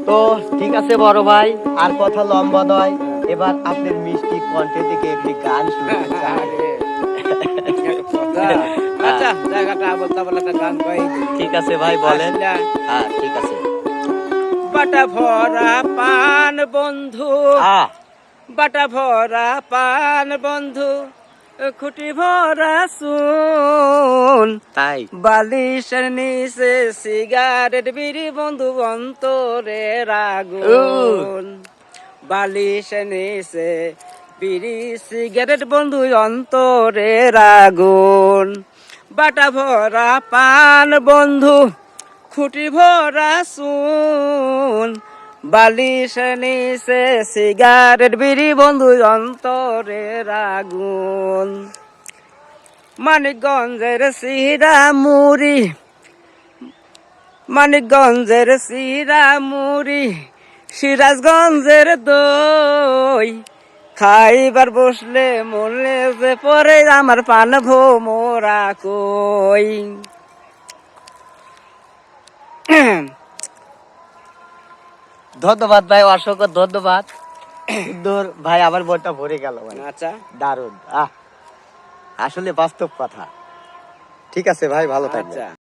তো ঠিক আছে বড় ভাই, আর কথা লম্বা নয়, এবার আপনার মিষ্টি কণ্ঠে থেকে একটি গান শুনতে চাই। আচ্ছা জায়গাটা বলতে বলে একটা গান গাই। ঠিক আছে ভাই, বলেন। হ্যাঁ ঠিক আছে। বাটা ভরা পান বন্ধু, বাটা ভরা পান বন্ধু, খুঁটি ভরা শুন, তাই বালিশের নিচে সিগারেট বিড়ি বন্ধু অন্তরে আগুন, বালিশের নিচে বিড়ি সিগারেট বন্ধু অন্তরে আগুন, বাটা ভরা পান বন্ধু, খুঁটি ভরা শুন, বালিশের নিচে সিগারেট বিড়ি বন্ধু অন্তরে আগুন। মানিকগঞ্জের সিরা মুড়ি, মানিকগঞ্জের সিরা মুড়ি, সিরাজগঞ্জের দই, খাইবার বসলে মরলে যে পরে আমার পান ভোমরা কই। ধন্যবাদ ভাই, অসংখ্য ধন্যবাদ। সুন্দর ভাই, আমার মনটা ভরে গেল ভাই। আচ্ছা দারুণ, আসলে বাস্তব কথা। ঠিক আছে ভাই, ভালো থাকবেন। আচ্ছা।